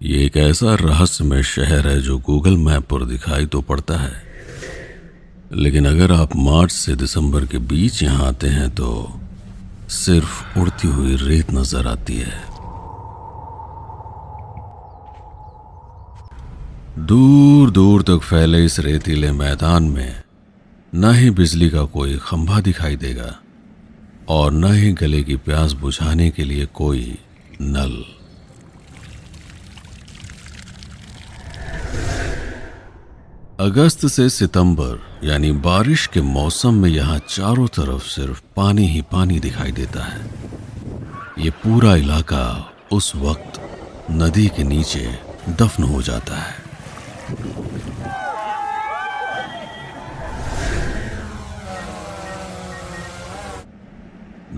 ये एक ऐसा रहस्यमय शहर है जो गूगल मैप पर दिखाई तो पड़ता है, लेकिन अगर आप मार्च से दिसंबर के बीच यहाँ आते हैं तो सिर्फ उड़ती हुई रेत नजर आती है। दूर दूर तक फैले इस रेतीले मैदान में न ही बिजली का कोई खंभा दिखाई देगा और न ही गले की प्यास बुझाने के लिए कोई नल। अगस्त से सितंबर यानी बारिश के मौसम में यहाँ चारों तरफ सिर्फ पानी ही पानी दिखाई देता है। ये पूरा इलाका उस वक्त नदी के नीचे दफन हो जाता है।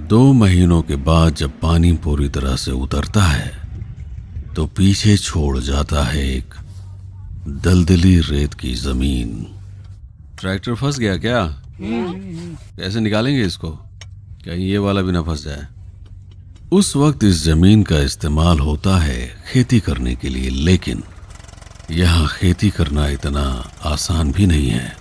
दो महीनों के बाद जब पानी पूरी तरह से उतरता है तो पीछे छोड़ जाता है एक दलदली रेत की जमीन। ट्रैक्टर फंस गया क्या? कैसे निकालेंगे इसको? कहीं ये वाला भी ना फंस जाए। उस वक्त इस जमीन का इस्तेमाल होता है खेती करने के लिए, लेकिन यहाँ खेती करना इतना आसान भी नहीं है।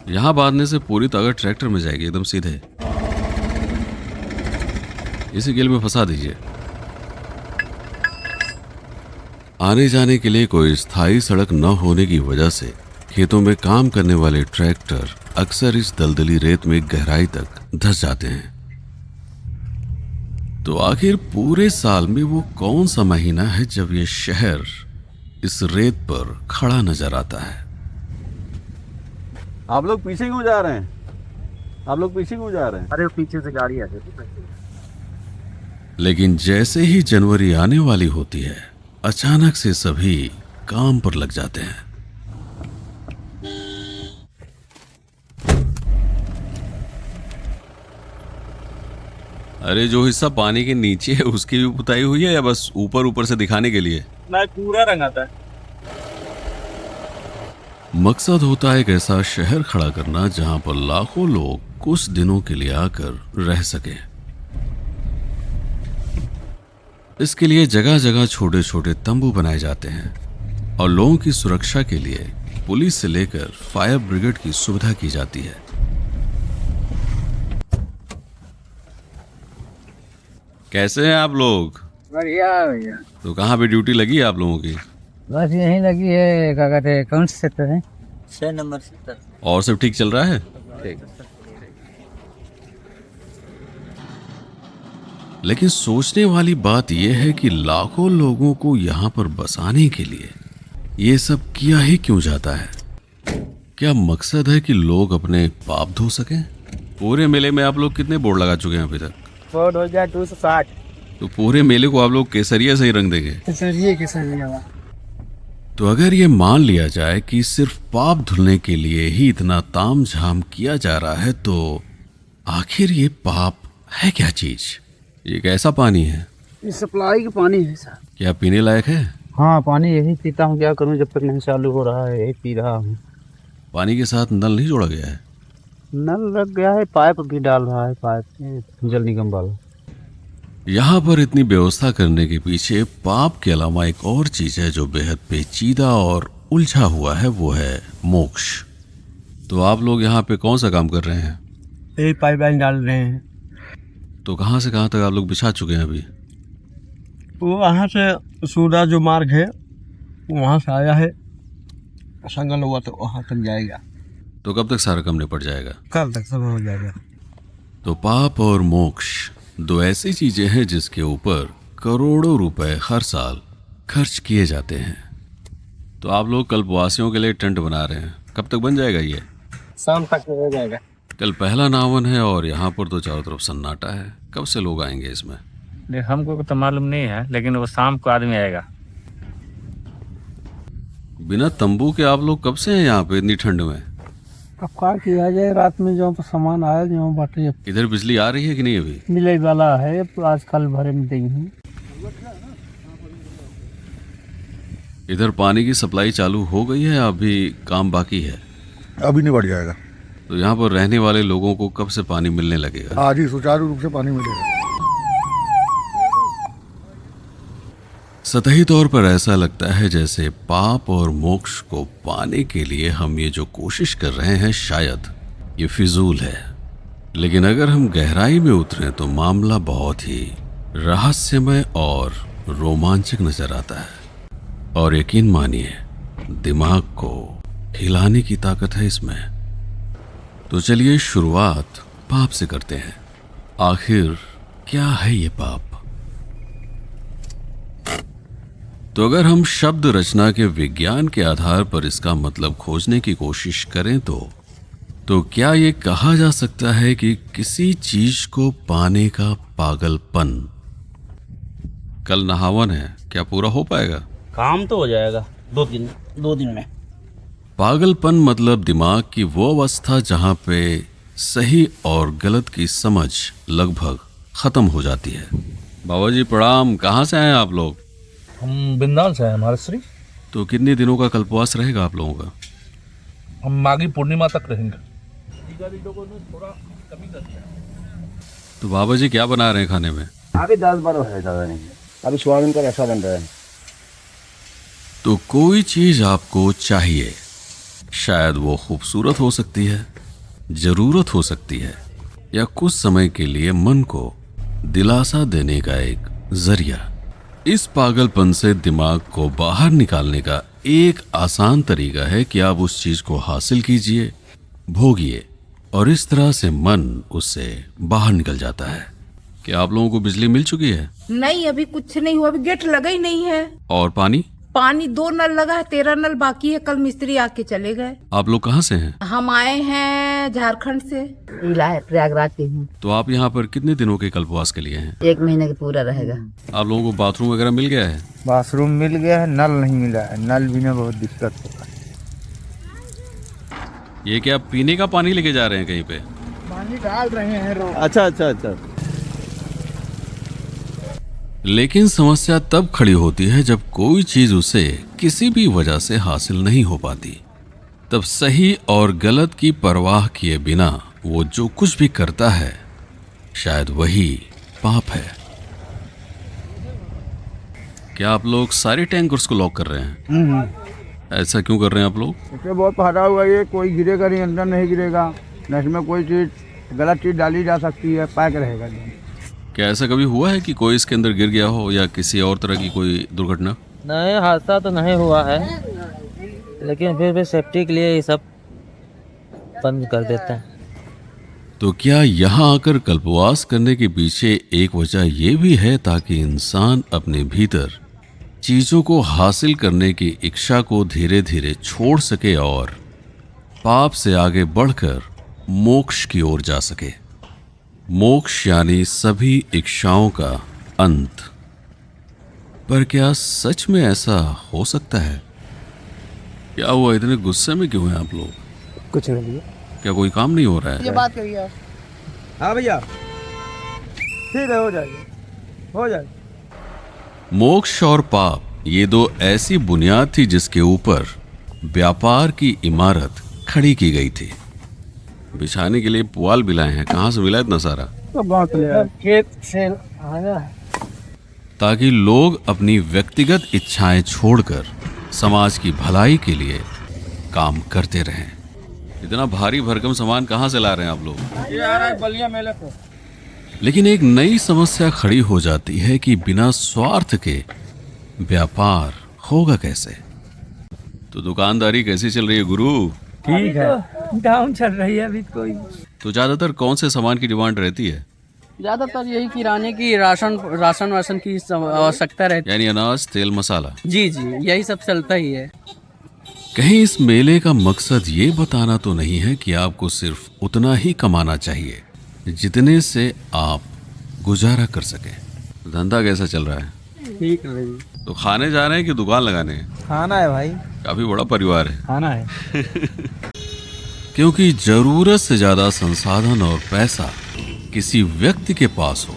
यहाँ बांधने से पूरी ताकत ट्रैक्टर में जाएगी एकदम सीधे। इसी गिल में फंसा दीजिए। आने जाने के लिए कोई स्थायी सड़क न होने की वजह से खेतों में काम करने वाले ट्रैक्टर अक्सर इस दलदली रेत में गहराई तक धंस जाते हैं। तो आखिर पूरे साल में वो कौन सा महीना है जब ये शहर इस रेत पर खड़ा नजर आता है? आप लोग पीछे क्यों जा रहे हैं? अरे पीछे से गाड़ी आ रही। लेकिन जैसे ही जनवरी आने वाली होती है, अचानक से सभी काम पर लग जाते हैं। अरे जो हिस्सा पानी के नीचे है उसकी भी पुताई हुई है या बस ऊपर ऊपर से दिखाने के लिए? ना, पूरा रंग आता है। मकसद होता है एक ऐसा शहर खड़ा करना जहां पर लाखों लोग कुछ दिनों के लिए आकर रह सके। इसके लिए जगह जगह छोटे छोटे तंबू बनाए जाते हैं और लोगों की सुरक्षा के लिए पुलिस से लेकर फायर ब्रिगेड की सुविधा की जाती है। कैसे हैं आप लोग? बढ़िया भैया। तो कहाँ पे ड्यूटी लगी है आप लोगों की? बस यहीं लगी है, क्या कहते हैं, कौन से सेक्टर है? 6 नंबर से। और सब ठीक चल रहा है? ठीक। लेकिन सोचने वाली बात यह है कि लाखों लोगों को यहाँ पर बसाने के लिए ये सब किया ही क्यों जाता है? क्या मकसद है कि लोग अपने पाप धो सकें? पूरे मेले में आप लोग कितने बोर्ड लगा चुके हैं अभी तक? बोर्ड हो जाए 260। तो पूरे मेले को आप लोग केसरिया से ही रंग देंगे? केसरिया। तो अगर ये मान लिया जाए कि सिर्फ पाप धुलने के लिए ही इतना ताम झाम किया जा रहा है, तो आखिर ये पाप है क्या चीज? ये कैसा पानी है? ये सप्लाई का पानी है सर। क्या पीने लायक है? हाँ, पानी यही पीता हूँ, क्या करूँ, जब तक नहीं चालू हो रहा है यही पी रहा हूँ। पानी के साथ नल नहीं जोड़ा गया है? नल लग गया है, पाइप भी डाल रहा है, पाइप जल निगम वाला। यहाँ पर इतनी व्यवस्था करने के पीछे पाप के अलावा एक और चीज है जो बेहद पेचीदा और उलझा हुआ है, वो है मोक्ष। तो आप लोग यहाँ पे कौन सा काम कर रहे हैं? यही पाइपलाइन डाल रहे हैं। तो कहाँ से कहाँ तक आप लोग बिछा चुके हैं अभी? वो वहाँ से सूरा जो मार्ग है वहाँ से आया है, संगल हुआ तो वहाँ तक जाएगा। तो कब तक सारा काम निपट जाएगा? कल तक सब हो जाएगा। तो पाप और मोक्ष दो ऐसी चीजें हैं जिसके ऊपर करोड़ों रुपए हर साल खर्च किए जाते हैं। तो आप लोग कल्पवासियों के लिए टेंट बना रहे हैं, कब तक बन जाएगा ये? शाम तक हो जाएगा। कल पहला नावन है और यहाँ पर तो चारों तरफ सन्नाटा है। कब से लोग आएंगे इसमें? हमको तो मालूम नहीं है, लेकिन वो शाम को आदमी आएगा। बिना तंबू के आप लोग कब से हैं यहाँ पे इतनी ठंड में? अब क्या किया जाए, रात में जो सामान आया जो बाटे इधर बिजली आ रही है कि नहीं अभी? मिले वाला है, आजकल भरे में देंगे। इधर पानी की सप्लाई चालू हो गई है, अभी काम बाकी है? अभी नहीं बढ़ जाएगा। तो यहाँ पर रहने वाले लोगों को कब से पानी मिलने लगेगा? आज ही सुचारू रूप से पानी मिलेगा। सतही तौर पर ऐसा लगता है जैसे पाप और मोक्ष को पाने के लिए हम ये जो कोशिश कर रहे हैं शायद ये फिजूल है। लेकिन अगर हम गहराई में उतरें तो मामला बहुत ही रहस्यमय और रोमांचक नजर आता है। और यकीन मानिए, दिमाग को हिलाने की ताकत है इसमें। तो चलिए शुरुआत पाप से करते हैं। आखिर क्या है ये पाप? तो अगर हम शब्द रचना के विज्ञान के आधार पर इसका मतलब खोजने की कोशिश करें तो क्या ये कहा जा सकता है कि किसी चीज को पाने का पागलपन? कल नहावन है, क्या पूरा हो पाएगा? काम तो हो जाएगा 2 दिन में। पागलपन मतलब दिमाग की वो अवस्था जहां पे सही और गलत की समझ लगभग खत्म हो जाती है। बाबा जी प्रणाम, कहाँ से आए आप लोग? हम वृंदावन से हैं महाराष्ट्री। तो कितने दिनों का कल्पवास रहेगा आप लोगों का? हम माघी पूर्णिमा तक रहेंगे। तो बाबा जी क्या बना रहे हैं खाने में? अभी 10-12 है, ज़्यादा नहीं। अभी सोयाबीन का रसा बन रहा है। तो कोई चीज आपको चाहिए, शायद वो खूबसूरत हो सकती है, जरूरत हो सकती है, या कुछ समय के लिए मन को दिलासा देने का एक जरिया। इस पागलपन से दिमाग को बाहर निकालने का एक आसान तरीका है कि आप उस चीज को हासिल कीजिए, भोगिए, और इस तरह से मन उससे बाहर निकल जाता है। क्या आप लोगों को बिजली मिल चुकी है? नहीं, अभी कुछ नहीं हुआ, अभी गेट लगा ही नहीं है। और पानी? पानी 2 नल लगा है, 13 नल बाकी है। कल मिस्त्री आके चले गए। आप लोग कहाँ से हैं? हम आए हैं झारखंड से। प्रयागराज की हूँ। तो आप यहाँ पर कितने दिनों के कल्पवास के लिए हैं? 1 महीने का पूरा रहेगा। आप लोगों को बाथरूम वगैरह मिल गया है? बाथरूम मिल गया है, नल नहीं मिला है। नल बिना बहुत दिक्कत होगा। ये क्या पीने का पानी लेके जा रहे हैं कहीं पे? पानी डाल रहे हैं रोज। अच्छा। लेकिन समस्या तब खड़ी होती है जब कोई चीज उसे किसी भी वजह से हासिल नहीं हो पाती। तब सही और गलत की परवाह किए बिना वो जो कुछ भी करता है, शायद वही पाप है। क्या आप लोग सारे टैंकर्स को लॉक कर रहे हैं? ऐसा क्यों कर रहे हैं आप लोग? इसमें बहुत फायदा हुआ। ये कोई गिरेगा नहीं, अंदर नहीं गिरेगा न। इसमें कोई चीज़ गलत चीज़ डाली जा सकती है, पैक रहेगा नहीं। क्या ऐसा कभी हुआ है कि कोई इसके अंदर गिर गया हो या किसी और तरह की कोई दुर्घटना? नहीं, हादसा तो नहीं हुआ है, लेकिन फिर भी सेफ्टी के लिए ये सब बंद कर देते हैं। तो क्या यहाँ आकर कल्पवास करने के पीछे एक वजह यह भी है ताकि इंसान अपने भीतर चीजों को हासिल करने की इच्छा को धीरे धीरे छोड़ सके और पाप से आगे बढ़कर मोक्ष की ओर जा सके? मोक्ष यानी सभी इच्छाओं का अंत। पर क्या सच में ऐसा हो सकता है? क्या हुआ, इतने गुस्से में क्यों हैं आप लोग? कुछ नहीं भैया। क्या कोई काम नहीं हो रहा है? ये बात करिए आप। हाँ भैया, ठीक है, हो जाएगा। मोक्ष और पाप ये 2 ऐसी बुनियाद थी जिसके ऊपर व्यापार की इमारत खड़ी की गई थी। बिछाने के लिए पुआल भी लाए हैं। कहाँ से मिला इतना सारा? तो गाँव से ले आए। खेत से आया है। ताकि लोग अपनी व्यक्तिगत इच्छाएं छोड़कर समाज की भलाई के लिए काम करते रहें। इतना भारी भरकम सामान कहाँ से ला रहे हैं आप लोग? ये आ रहा है बलिया मेले से। लेकिन एक नई समस्या खड़ी हो जाती है कि बिना स्वार्थ के व्यापार होगा कैसे? तो दुकानदारी कैसी चल रही है गुरु? ठीक है, डाउन चल रही है अभी कोई। तो ज्यादातर कौन से सामान की डिमांड रहती है? ज्यादातर यही किराने की, राशन वाशन की आवश्यकता रहती यानी अनाज, तेल, मसाला। है। जी, यही सब चलता ही है। कहीं इस मेले का मकसद ये बताना तो नहीं है कि आपको सिर्फ उतना ही कमाना चाहिए जितने से आप गुजारा कर सके? धंधा कैसा चल रहा है? ठीक है। तो खाने जा रहे हैं कि दुकान लगाने? खाना है भाई। काफी बड़ा परिवार है। खाना है। क्योंकि जरूरत से ज्यादा संसाधन और पैसा किसी व्यक्ति के पास हो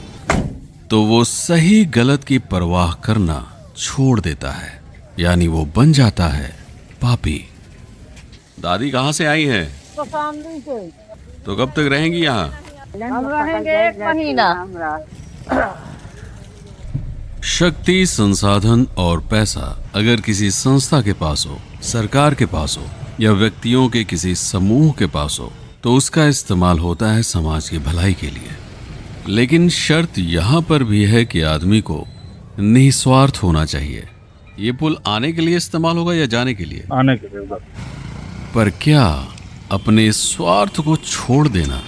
तो वो सही गलत की परवाह करना छोड़ देता है, यानी वो बन जाता है पापी। दादी कहाँ से आई हैं? तो कब तक रहेंगी यहाँ? हम रहेंगे 1 महीना। शक्ति, संसाधन और पैसा अगर किसी संस्था के पास हो, सरकार के पास हो या व्यक्तियों के किसी समूह के पास हो तो उसका इस्तेमाल होता है समाज की भलाई के लिए। लेकिन शर्त यहाँ पर भी है कि आदमी को निस्वार्थ होना चाहिए। ये पुल आने के लिए इस्तेमाल होगा या जाने के लिए? आने के लिए। पर क्या अपने स्वार्थ को छोड़ देना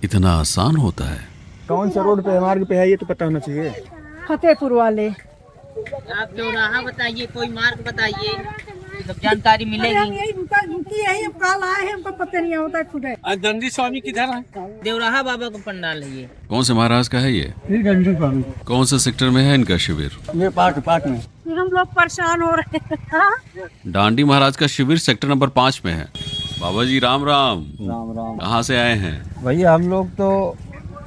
इतना आसान होता है? कौन सा रोड पे मार्ग पे है ये तो पता होना चाहिए। फतेहपुर वाले। आप चौराहा बताइए, कोई मार्ग बताइए, तो जानकारी मिलेगी। यही कल आए हैं, हमको पता नहीं होता है खुद। दंडी स्वामी किधर है? देवराहा बाबा को पंडाल है ये। कौन से महाराज का है ये? कौन से सेक्टर में है इनका शिविर? ये पार्ट में हम लोग परेशान हो रहे हैं। हाँ? डांडी महाराज का शिविर सेक्टर नंबर 5 में है। बाबा जी राम राम। राम राम। कहाँ से आए हैं? भैया हम लोग तो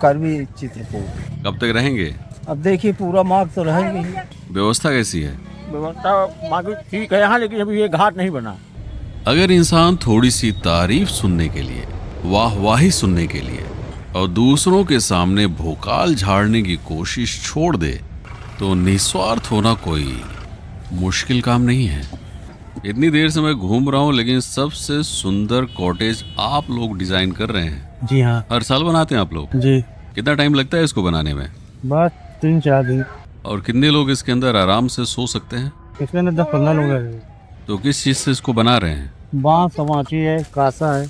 करवी चित्रकूट। कब तक रहेंगे? अब देखिए पूरा मार्ग तो रहेंगे ही। व्यवस्था कैसी है? व्यवस्था मार्ग ठीक है यहाँ, लेकिन अभी ये घाट नहीं बना। अगर इंसान थोड़ी सी तारीफ सुनने के लिए, वाहवाही सुनने के लिए और दूसरों के सामने भोकाल झाड़ने की कोशिश छोड़ दे तो निस्वार्थ होना कोई मुश्किल काम नहीं है। इतनी देर से मैं घूम रहा हूँ, लेकिन सबसे सुंदर कॉटेज आप लोग डिजाइन कर रहे हैं। जी हाँ हर साल बनाते हैं आप लोग? जी। कितना टाइम लगता है इसको बनाने में? बस 3-4 दिन। और कितने लोग इसके अंदर आराम से सो सकते हैं? इसके अंदर 10-15 लोग हैं। तो किस चीज से इसको बना रहे हैं? बांस, समाची है, कासा है।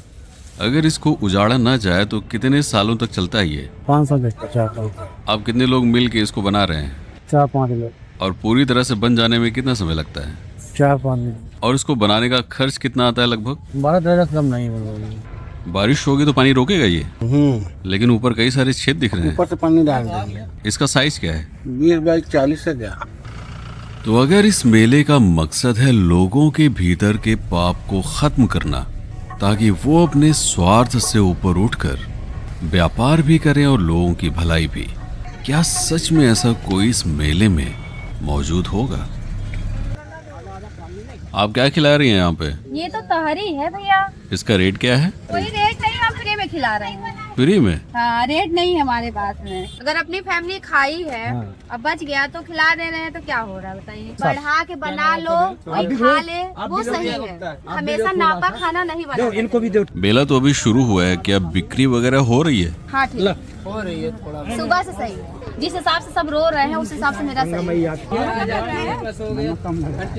अगर इसको उजाड़ा ना जाए तो कितने सालों तक चलता है ये? 5 साल तक। 4 साल। आप कितने लोग मिल के इसको बना रहे हैं? 4-5 लोग। और पूरी तरह से बन जाने में कितना समय लगता है? 4-5 दिन। और इसको बनाने का खर्च कितना आता है लगभग? 12 कम नहीं बोलोगे। बारिश होगी तो पानी रोकेगा ये? लेकिन ऊपर कई सारे छेद दिख रहे हैं। ऊपर से पानी डाल देंगे। इसका साइज क्या है? 20 बाई 40 से क्या। तो अगर इस मेले का मकसद है लोगों के भीतर के पाप को खत्म करना ताकि वो अपने स्वार्थ से ऊपर उठकर व्यापार भी करें और लोगों की भलाई भी, क्या सच में ऐसा कोई इस मेले में मौजूद होगा? आप क्या खिला रही हैं यहाँ पे? ये तो तहरी है भैया। इसका रेट क्या है? कोई रेट नहीं, हम फ्री में खिला रहे हैं। फ्री में? हाँ, रेट नहीं है हमारे पास में। अगर अपनी फैमिली खाई है अब बच गया तो खिला दे रहे हैं, तो क्या हो रहा है बताइए। बढ़ा के बना लो, कोई खा ले, वो सही है। हमेशा नापा खाना नहीं बना। इनको भी दो। मेला तो अभी शुरू हुआ है, क्या बिक्री वगैरह हो रही है? हाँ ठीक हो रही है, थोड़ा सुबह से सही है। जिस हिसाब से सब रो रहे हैं उस हिसाब से मेरा सही है।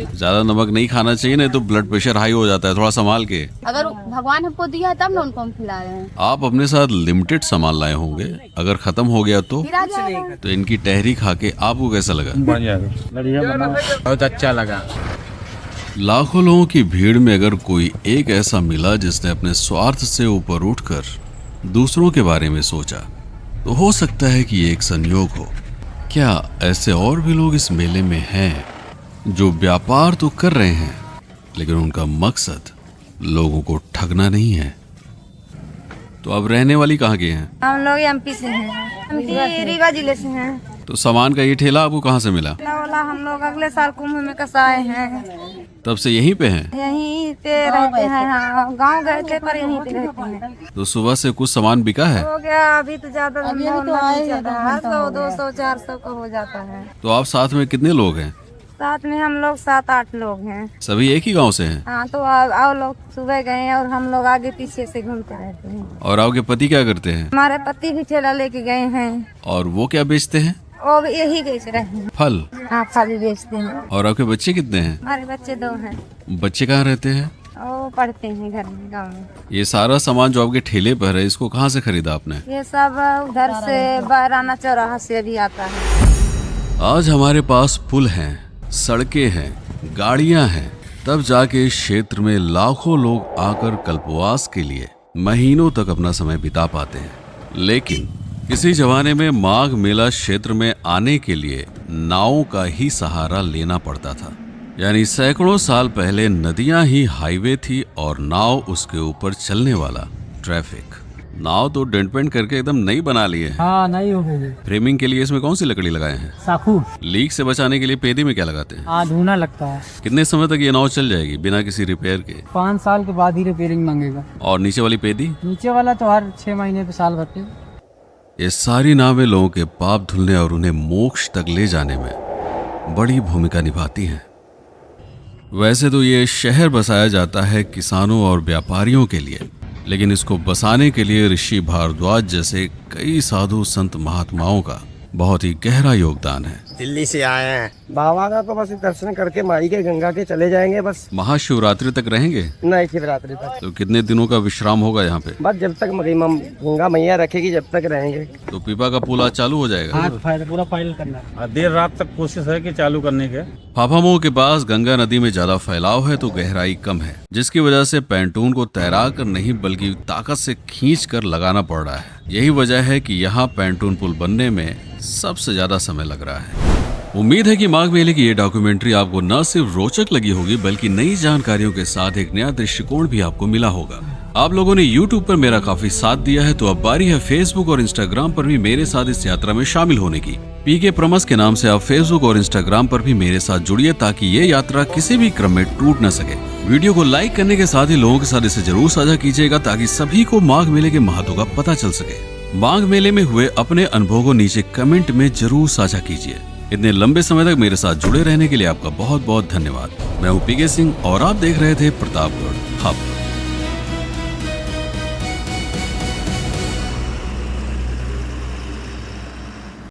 ज्यादा नमक नहीं खाना चाहिए, नहीं तो ब्लड प्रेशर हाई हो जाता है। थोड़ा संभाल के। अगर भगवान हमको दिया है तब ना उनको हम खिला रहे हैं। आप अपने साथ लिमिटेड सामान लाए होंगे, अगर खत्म हो गया तो? फिर आ जाएगा। तो इनकी टहरी खा के आपको कैसा लगा? बढ़िया बना, बहुत अच्छा लगा। लाखों लोगों की भीड़ में अगर कोई एक ऐसा मिला जिसने अपने स्वार्थ से ऊपर उठकर दूसरों के बारे में सोचा, तो हो सकता है कि ये एक संयोग हो। क्या ऐसे और भी लोग इस मेले में हैं जो व्यापार तो कर रहे हैं लेकिन उनका मकसद लोगों को ठगना नहीं है? तो अब रहने वाली कहाँ के हैं? हम लोग एमपी से हैं। एमपी रीवा जिले से हैं। तो सामान का ये ठेला आपको कहाँ से मिला? वाला हम लोग अगले साल कुंभ में कसाए हैं। तब से यहीं पे हैं? यहीं पे रहते हैं। हाँ, गांव गए थे पर यहीं पे रहते हैं। तो सुबह से कुछ सामान बिका है? हो गया, अभी तो ज्यादा नहीं चल रहा है। 100-200-400 का हो जाता है। तो आप साथ में कितने लोग हैं? साथ में हम लोग 7-8 लोग हैं। सभी एक ही गांव से हैं? हाँ, तो आओ लोग सुबह गए हैं और हम लोग आगे पीछे से घूमते रहते हैं। और आपके पति क्या करते हैं? हमारे पति भी ठेला लेके गए हैं। और वो क्या बेचते हैं? वो भी यही बेच रहे हैं। फल? हाँ, फल भी बेचते हैं। और आपके बच्चे कितने हैं? हमारे बच्चे 2 हैं। बच्चे कहाँ रहते हैं? वो पढ़ते हैं घर में, गाँव में। ये सारा सामान जो आपके ठेले पर है, इसको कहाँ से खरीदा आपने? ये सब उधर से बाराना चौराहा से भी आता है। आज हमारे पास पुल हैं, सड़कें हैं, गाड़ियां हैं, तब जाके इस क्षेत्र में लाखों लोग आकर कल्पवास के लिए महीनों तक अपना समय बिता पाते हैं। लेकिन किसी जमाने में माघ मेला क्षेत्र में आने के लिए नावों का ही सहारा लेना पड़ता था। यानी सैकड़ों साल पहले नदियां ही हाईवे थी और नाव उसके ऊपर चलने वाला ट्रैफिक। नाव तो डेंट पेंट करके एकदम नई बना लिए हैं। हाँ, नहीं हो गई। फ्रेमिंग के लिए इसमें कौन सी लकड़ी लगाए हैं? साखू। लीक से बचाने के लिए पेदी में क्या लगाते हैं? धुना लगता है। कितने समय तक ये नाव चल जाएगी बिना किसी रिपेयर के? 5 साल के बाद ही रिपेयरिंग मांगेगा। और नीचे वाली पेदी? नीचे वाला तो हर 6 महीने पे, साल भर पे। ये सारी नावें लोगों के पाप धुलने और उन्हें मोक्ष तक ले जाने में बड़ी भूमिका निभाती हैं। वैसे तो ये शहर बसाया जाता है किसानों और व्यापारियों के लिए, लेकिन इसको बसाने के लिए ऋषि भारद्वाज जैसे कई साधु संत महात्माओं का बहुत ही गहरा योगदान है। दिल्ली से आए हैं बाबा का, तो बस दर्शन करके माई के गंगा के चले जाएंगे बस। महाशिवरात्रि तक रहेंगे? नहीं, शिवरात्रि तक। तो कितने दिनों का विश्राम होगा यहाँ पे? बस जब तक गंगा मैया रखेगी जब तक रहेंगे। तो पीपा का पुल आज चालू हो जाएगा? पूरा फाइनल करना है। देर रात तक कोशिश है कि चालू करने के। फाफामऊ के पास गंगा नदी में ज्यादा फैलाव है तो गहराई कम है, जिसकी वजह से पैंटून को तैरा कर नहीं बल्कि ताकत से खींच कर लगाना पड़ रहा है। यही वजह है कि यहाँ पैंटून पुल बनने में सबसे ज्यादा समय लग रहा है। उम्मीद है कि माघ मेले की ये डॉक्यूमेंट्री आपको न सिर्फ रोचक लगी होगी बल्कि नई जानकारियों के साथ एक नया दृष्टिकोण भी आपको मिला होगा। आप लोगों ने YouTube पर मेरा काफी साथ दिया है, तो अब बारी है Facebook और Instagram पर भी मेरे साथ इस यात्रा में शामिल होने की। PK प्रमस के नाम से आप Facebook और Instagram पर भी मेरे साथ जुड़िए ताकि ये यात्रा किसी भी क्रम में टूट न सके। वीडियो को लाइक करने के साथ ही लोगों के साथ इसे जरूर साझा कीजिएगा ताकि सभी को माघ मेले के महत्व का पता चल सके। माघ मेले में हुए अपने अनुभव को नीचे कमेंट में जरूर साझा कीजिए। इतने लंबे समय तक मेरे साथ जुड़े रहने के लिए आपका बहुत बहुत धन्यवाद। मैं हूँ PK सिंह और आप देख रहे थे प्रतापगढ़ हब।